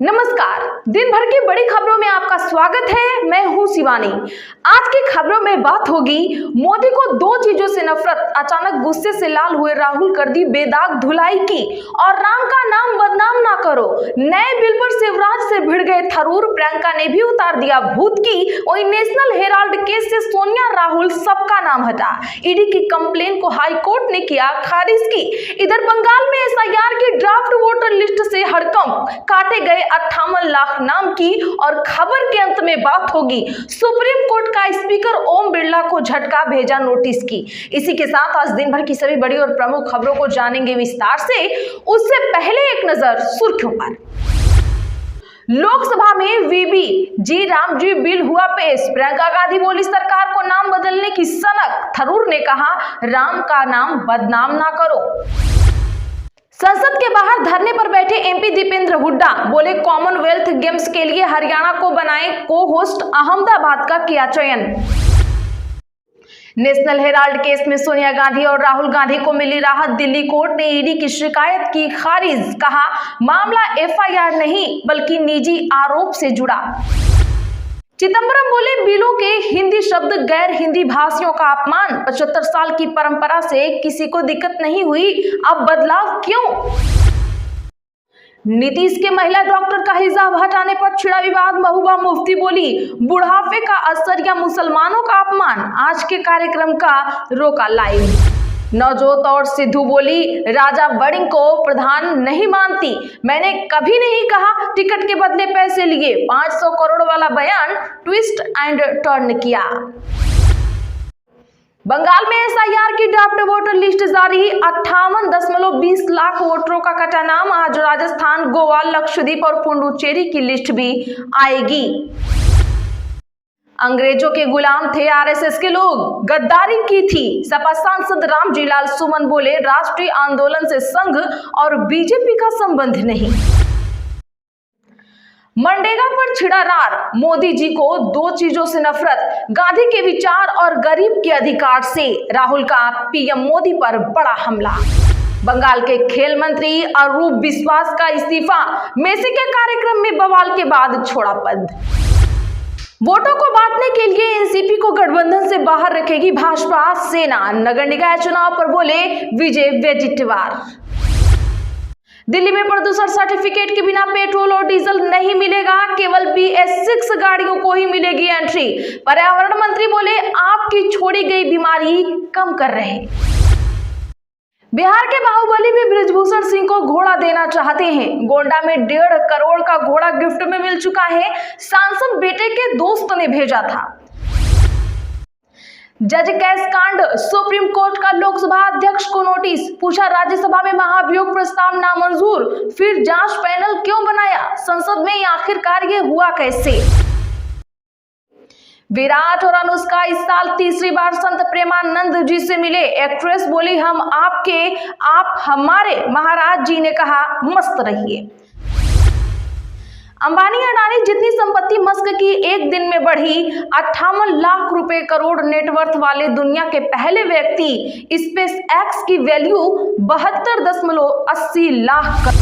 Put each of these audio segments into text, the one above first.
नमस्कार। दिन भर की बड़ी खबरों में आपका स्वागत है। मैं हूं शिवानी। आज की खबरों में बात होगी मोदी को दो चीजों से नफरत, अचानक गुस्से से लाल हुए राहुल कर दी बेदाग धुलाई की, और राम का नाम बदनाम ना करो। नए बिल पर शिवराज से भिड़ गए थरूर, प्रियंका ने भी उतार दिया भूत की। वही नेशनल हेराल्ड केस से सोनिया राहुल सबका नाम हटा, ईडी की कंप्लेन को हाई कोर्ट ने किया खारिज की। इधर बंगाल में एसआईआर की ड्राफ्ट वोटर लिस्ट से हड़कंप, काटे गए 58 लाख नाम की। और खबर के अंत में बात होगी सुप्रीम कोर्ट का स्पीकर ओम बिरला को झटका, भेजा नोटिस की। इसी के साथ आज दिन भर की सभी बड़ी और प्रमुख खबरों को जानेंगे विस्तार से। उससे पहले एक नजर सुर्खियों पर। लोकसभा में वीबी जी राम जी बिल हुआ पेश, प्रियंका गांधी बोली सरकार को नाम बदलने की सनक, थरूर ने कहा राम का नाम बदनाम ना करो। संसद के बाहर धरने पर बैठे एमपी दीपेंद्र हुड्डा बोले कॉमनवेल्थ गेम्स के लिए हरियाणा को बनाए को होस्ट, अहमदाबाद का किया चयन। नेशनल हेराल्ड केस में सोनिया गांधी और राहुल गांधी को मिली राहत, दिल्ली कोर्ट ने ईडी की शिकायत की खारिज, कहा मामला एफआईआर नहीं बल्कि निजी आरोप से जुड़ा। चिदंबरम बोले बिलों के हिंदी शब्द गैर हिंदी भाषियों का अपमान, 75 साल की परंपरा से किसी को दिक्कत नहीं हुई, अब बदलाव क्यों। नीतीश के महिला डॉक्टर का हिजाब हटाने पर छिड़ा विवाद, महबूबा मुफ्ती बोली बुढ़ापे का असर या मुसलमानों का अपमान, आज के कार्यक्रम का रोका लाइव। नवजोत और सिद्धू बोली राजा वड़िंग को प्रधान नहीं मानती, मैंने कभी नहीं कहा टिकट के बदले पैसे लिए, 500 करोड़ वाला बयान ट्विस्ट एंड टर्न किया। बंगाल में एसआईआर की ड्राफ्ट वोटर लिस्ट जारी, 58.20 लाख वोटरों का कटा नाम, आज राजस्थान, गोवा, लक्षद्वीप और पुडुचेरी की लिस्ट भी आएगी। अंग्रेजों के गुलाम थे आरएसएस के लोग, गद्दारी की थी, सपा सांसद रामजीलाल सुमन बोले राष्ट्रीय आंदोलन से संघ और बीजेपी का संबंध नहीं। मनरेगा पर छिड़ा रार, मोदी जी को दो चीजों से नफरत, गांधी के विचार और गरीब के अधिकार से, राहुल का पीएम मोदी पर बड़ा हमला। बंगाल के खेल मंत्री अरूप बिस्वास का इस्तीफा, मेसी के कार्यक्रम में बवाल के बाद छोड़ा पद। वोटों को बांटने के लिए एनसीपी को गठबंधन से बाहर रखेगी भाजपा सेना, नगर निकाय चुनाव पर बोले विजय वडेट्टीवार। दिल्ली में प्रदूषण सर्टिफिकेट के बिना पेट्रोल और डीजल नहीं मिलेगा, केवल BS6 गाड़ियों को ही मिलेगी एंट्री, पर्यावरण मंत्री बोले आपकी छोड़ी गई बीमारी कम कर रहे। बिहार के बाहुबली भी बृजभूषण सिंह को घोड़ा देना चाहते हैं, गोंडा में 1.5 करोड़ का घोड़ा गिफ्ट में मिल चुका है, सांसद बेटे के दोस्त ने भेजा था। जज कैश कांड, सुप्रीम कोर्ट का लोकसभा अध्यक्ष को नोटिस, पूछा राज्यसभा में महाभियोग प्रस्ताव नामंजूर, फिर जांच पैनल क्यों बनाया, संसद में आखिरकार ये हुआ कैसे। विराट और अनुष्का इस साल तीसरी बार संत प्रेमानंद जी से मिले, एक्ट्रेस बोली हम आपके, आप हमारे, महाराज जी ने कहा मस्त रहिए। अंबानी अडानी जितनी संपत्ति मस्क की एक दिन में बढ़ी, 58 लाख रुपए करोड़ नेटवर्थ वाले दुनिया के पहले व्यक्ति, स्पेस एक्स की वैल्यू 72.80 लाख।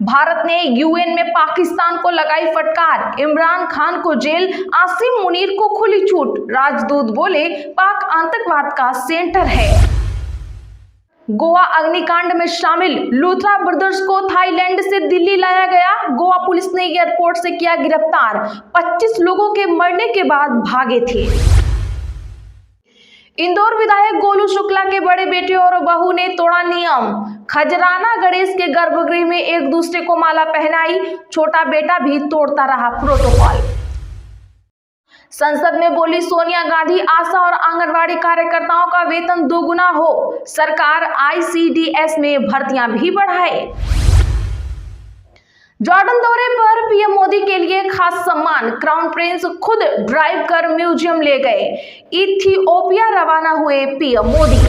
भारत ने यूएन में पाकिस्तान को लगाई फटकार, इमरान खान को जेल, आसिम मुनीर को खुली छूट, राजदूत बोले पाक आतंकवाद का सेंटर है। गोवा अग्निकांड में शामिल लूथरा ब्रदर्स को थाईलैंड से दिल्ली लाया गया, गोवा पुलिस ने एयरपोर्ट से किया गिरफ्तार, 25 लोगों के मरने के बाद भागे थे। इंदौर विधायक गोलू शुक्ला के बड़े बेटे और बहू ने तोड़ा नियम, खजराना गणेश के गर्भगृह में एक दूसरे को माला पहनाई, छोटा बेटा भी तोड़ता रहा प्रोटोकॉल। संसद में बोली सोनिया गांधी आशा और आंगनवाड़ी कार्यकर्ताओं का वेतन दोगुना हो, सरकार आईसीडीएस में भर्तियां भी बढ़ाए। जॉर्डन दौरे पर पीएम मोदी के लिए खास सम्मान, क्राउन प्रिंस खुद ड्राइव कर म्यूजियम ले गए, इथियोपिया रवाना हुए पीएम मोदी।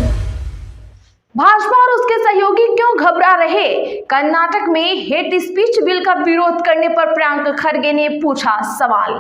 भाजपा और उसके सहयोगी क्यों घबरा रहे, कर्नाटक में हेट स्पीच बिल का विरोध करने पर प्रियंका खड़गे ने पूछा सवाल।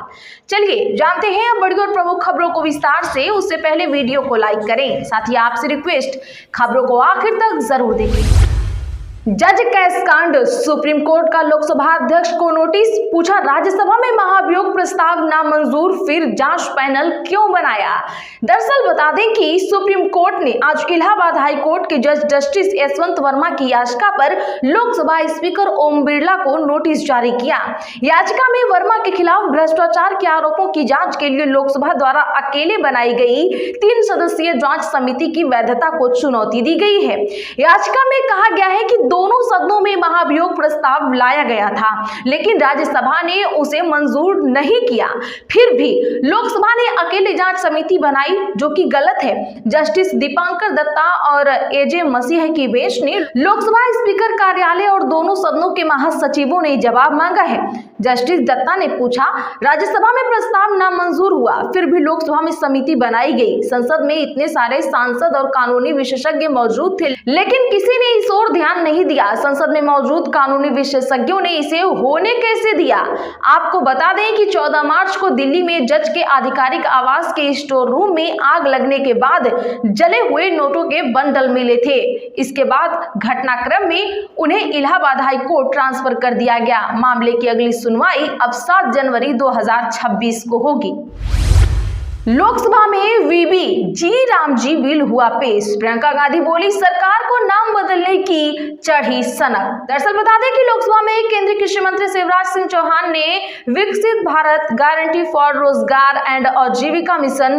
चलिए जानते हैं अब बड़ी और प्रमुख खबरों को विस्तार से। उससे पहले वीडियो को लाइक करें, साथ ही आपसे रिक्वेस्ट खबरों को आखिर तक जरूर देखें। जज कैश कांड, सुप्रीम कोर्ट का लोकसभा अध्यक्ष को नोटिस, पूछा राज्यसभा में महाभियोग प्रस्ताव नामंजूर, फिर जांच पैनल क्यों बनाया। दरअसल बता दें कि सुप्रीम कोर्ट ने आज इलाहाबाद हाई कोर्ट के जज जस्टिस यशवंत वर्मा की याचिका पर लोकसभा स्पीकर ओम बिरला को नोटिस जारी किया। याचिका में वर्मा के खिलाफ भ्रष्टाचार के आरोपों की जांच के लिए लोकसभा द्वारा अकेले बनाई गई 3 सदस्यीय जांच समिति की वैधता को चुनौती दी गई है। याचिका में कहा गया है कि दोनों सदनों में महाभियोग प्रस्ताव लाया गया था, लेकिन राज्यसभा ने उसे मंजूर नहीं किया। फिर भी लोकसभा ने अकेले जांच समिति बनाई, जो कि गलत है। जस्टिस दीपांकर दत्ता और एजे मसीह की बेंच ने लोकसभा स्पीकर कार्यालय और दोनों सदनों के महासचिवों ने जवाब मांगा है। जस्टिस दत्ता ने पूछा, राज्यसभा में प्रस्ताव नामंजूर हुआ, फिर भी लोकसभा में समिति बनाई गई। संसद में इतने सारे सांसद और कानूनी विशेषज्ञ मौजूद थे, लेकिन किसी ने इस ओर ध्यान नहीं दिया। संसद में मौजूद कानूनी विशेषज्ञों ने इसे होने कैसे दिया। आपको बता दें कि 14 मार्च को दिल्ली में जज के आधिकारिक आवास के स्टोर रूम में आग लगने के बाद जले हुए नोटों के बंडल मिले थे। इसके बाद घटनाक्रम में उन्हें इलाहाबाद हाई कोर्ट ट्रांसफर कर दिया गया। मामले की अगली सुनवाई अब 7 जनवरी 2026 को होगी। लोकसभा में वीबी जी रामजी बिल हुआ पेश, प्रियंका गांधी बोली, सरकार को नाम बदलने की चढ़ी सनक। दरअसल बता दें कि लोकसभा में केंद्रीय कृषि मंत्री शिवराज सिंह चौहान ने विकसित भारत गारंटी फॉर रोजगार एंड आजीविका मिशन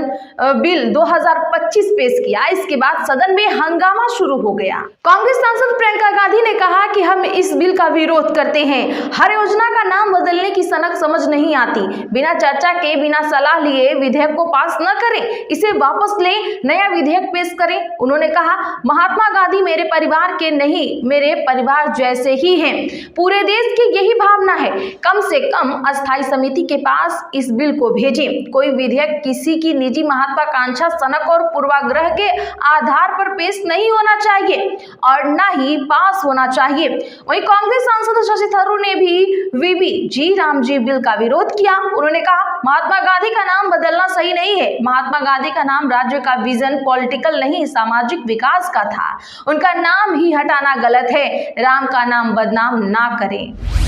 बिल 2025 पेश किया। इसके बाद सदन में हंगामा शुरू हो गया। कांग्रेस सांसद प्रियंका गांधी ने कहा कि हम इस बिल का विरोध करते हैं। हर योजना का नाम बदलने की सनक समझ नहीं आती। बिना चर्चा के, बिना सलाह लिए विधेयक को पास न करें, इसे वापस लें, नया विधेयक पेश करें। उन्होंने कहा, महात्मा गांधी मेरे परिवार के नहीं, मेरे परिवार जैसे ही हैं। पूरे देश की यही भावना है। कम से कम अस्थायी समिति के पास इस बिल को भेजें। कोई विधेयक किसी की निजी महत्वाकांक्षा, सनक और पूर्वाग्रह के आधार पर पेश नहीं होना चाहिए और न ही पास होना चाहिए। वहीं कांग्रेस सांसद शशि थरूर ने भी वीबी जी रामजी बिल का विरोध किया। उन्होंने कहा, महात्मा गांधी का नाम बदलना सही नहीं है। महात्मा गांधी का नाम राज्य का विजन पॉलिटिकल नहीं, सामाजिक विकास का था। उनका नाम ही हटाना गलत है। राम का नाम बदनाम ना करें।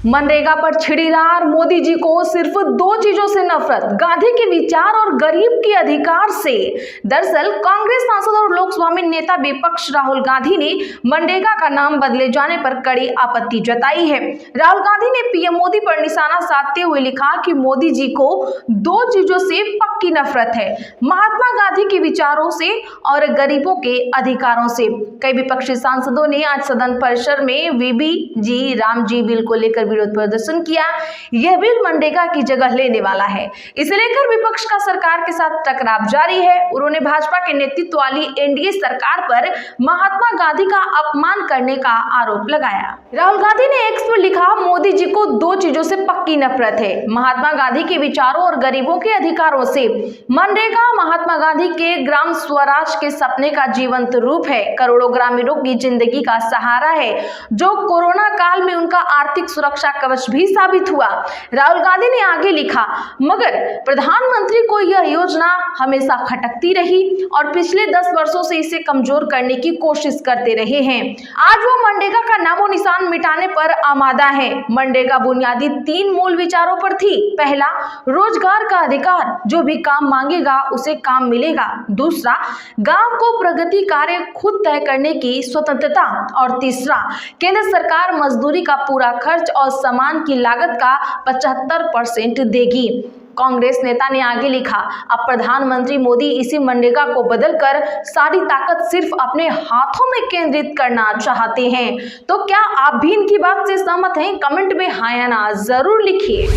मनरेगा पर छिड़ी रार, मोदी जी को सिर्फ 2 चीजों से नफरत, गांधी के विचार और गरीब के अधिकार से। दरअसल कांग्रेस सांसद और लोकसभा में नेता विपक्ष राहुल गांधी ने मनरेगा का नाम बदले जाने पर कड़ी आपत्ति जताई है। राहुल गांधी ने पीएम मोदी पर निशाना साधते हुए लिखा कि मोदी जी को 2 चीजों से पक्की नफरत है, महात्मा गांधी के विचारों से और गरीबों के अधिकारों से। कई विपक्षी सांसदों ने आज सदन परिसर में वीबी जी रामजी बिल को लेकर विरोध प्रदर्शन किया। यह बिल मनरेगा की जगह लेने वाला है। इसे लेकर विपक्ष का सरकार के साथ टकराव जारी है। उन्होंने भाजपा के नेतृत्व वाली एनडीए सरकार पर महात्मा गांधी का अपमान करने का आरोप लगाया। राहुल गांधी ने एक्स पर लिखा, मोदी जी को 2 चीजों से पक्की नफरत है, महात्मा गांधी के विचारों और गरीबों के अधिकारों से। मनरेगा महात्मा गांधी के ग्राम स्वराज के सपने का जीवंत रूप है, करोड़ों ग्रामीणों की जिंदगी का सहारा है, जो कोरोना काल में उनका आर्थिक सुरक्षा कवच भी साबित हुआ। राहुल गांधी ने आगे लिखा, मगर प्रधानमंत्री को यह योजना हमेशा खटकती रही और पिछले 10 वर्षों से इसे कमजोर करने की कोशिश करते रहे हैं। आज वो मनरेगा का नामो निशान मिटाने पर आमादा है। मनरेगा बुनियादी 3 मूल विचारों पर थी। पहला, रोजगार का अधिकार, जो भी काम मांगेगा उसे काम मिलेगा। दूसरा, गांव को प्रगति कार्य खुद तय करने की स्वतंत्रता। और तीसरा, केंद्र सरकार मजदूरी का पूरा खर्च और सामान की लागत का 75% देगी। कांग्रेस नेता ने आगे लिखा, अब प्रधानमंत्री मोदी इसी मनरेगा को बदलकर सारी ताकत सिर्फ अपने हाथों में केंद्रित करना चाहते हैं। तो क्या आप भी इनकी बात से सहमत हैं? कमेंट में हाँ या ना जरूर लिखिए।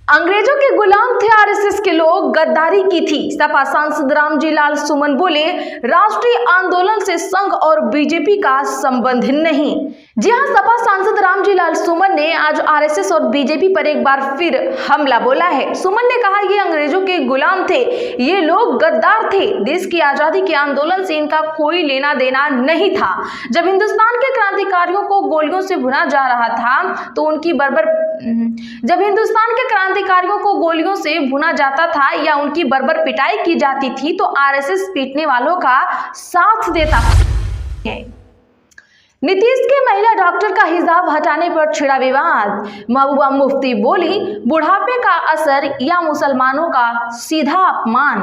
अंग्रेजों के गुलाम थे आरएसएस के लोग, गद्दारी की थी। सपा सांसद रामजी लाल सुमन बोले, राष्ट्रीय आंदोलन से संघ और बीजेपी का संबंध नहीं। जी हां, सपा सांसद रामजी लाल सुमन ने आज आरएसएस और बीजेपी पर एक बार फिर हमला बोला है। सुमन ने कहा, ये अंग्रेजों के गुलाम थे, ये लोग गद्दार थे। देश की आजादी के आंदोलन से इनका कोई लेना देना नहीं था। जब हिंदुस्तान के क्रांतिकारियों को गोलियों से भुना जा रहा था तो उनकी जब हिंदुस्तान के क्रांतिकारियों को गोलियों से भुना जाता था या उनकी बर्बर पिटाई की जाती थी तो आरएसएस पीटने वालों का साथ देता है। नीतीश के महिला डॉक्टर का हिजाब हटाने पर छिड़ा विवाद। महबूबा मुफ्ती बोली, बुढ़ापे का असर या मुसलमानों का सीधा अपमान।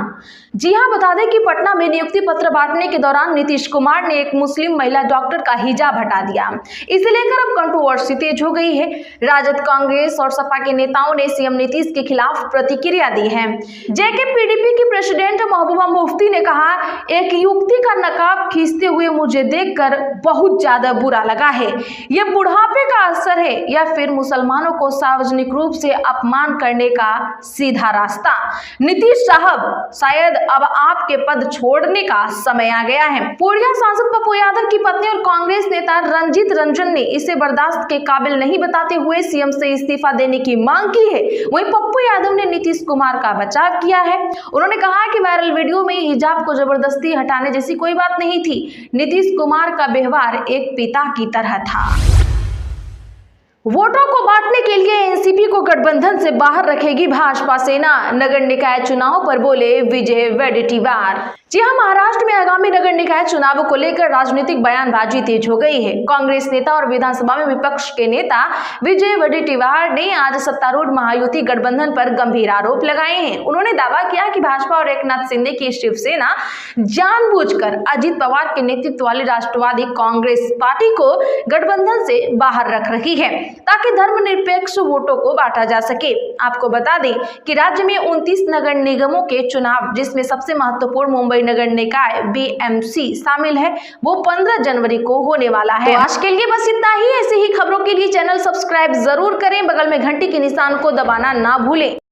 जी हां, बता दें कि पटना में नियुक्ति पत्र बांटने के दौरान नीतीश कुमार ने एक मुस्लिम महिला डॉक्टर का हिजाब हटा दिया। इसे लेकर अब कंट्रोवर्सी तेज हो गई है। राजद, कांग्रेस और सपा के नेताओं ने सीएम नीतीश के खिलाफ प्रतिक्रिया दी है। जेके पीडीपी की प्रेसिडेंट महबूबा मुफ्ती ने कहा, एक युवती का नकाब खींचते हुए मुझे देखकर बहुत ज्यादा बुरा लगा है। यह बुढ़ापे का असर है या फिर मुसलमानों को सार्वजनिक रूप से अपमान करने का सीधा रास्ता। नीतीश साहब, शायद अब आपके पद छोड़ने का समय आ गया है। पूर्णिया सांसद पप्पू यादव की पत्नी और कांग्रेस नेता रंजीत रंजन ने इसे बर्दाश्त के काबिल नहीं बताते हुए सीएम से इस्तीफा देने की मांग की है। वहीं पप्पू यादव ने नीतीश कुमार का बचाव किया है। उन्होंने कहा कि वायरल वीडियो में हिजाब को जबरदस्ती हटाने जैसी कोई बात नहीं थी। नीतीश कुमार का व्यवहार एक पिता की तरह था। वोटों को बांटने के लिए एनसीपी को गठबंधन से बाहर रखेगी भाजपा सेना। नगर निकाय चुनाव पर बोले विजय वडेट्टीवार। जी हां, महाराष्ट्र में आगामी नगर निकाय चुनाव को लेकर राजनीतिक बयानबाजी तेज हो गई है। कांग्रेस नेता और विधानसभा में विपक्ष के नेता विजय वडेट्टीवार ने आज सत्तारूढ़ महायुति गठबंधन पर गंभीर आरोप लगाए हैं। उन्होंने दावा किया कि भाजपा और एकनाथ शिंदे की शिवसेना जानबूझकर अजित पवार के नेतृत्व वाली राष्ट्रवादी कांग्रेस पार्टी को गठबंधन से बाहर रख रही है ताकि धर्मनिरपेक्ष वोटों को बांटा जा सके। आपको बता दें कि राज्य में 29 नगर निगमों के चुनाव, जिसमें सबसे महत्वपूर्ण मुंबई नगर निकाय बीएमसी शामिल है, वो 15 जनवरी को होने वाला है। तो आज के लिए बस इतना ही। ऐसे ही खबरों के लिए चैनल सब्सक्राइब जरूर करें, बगल में घंटी के निशान को दबाना ना भूलें।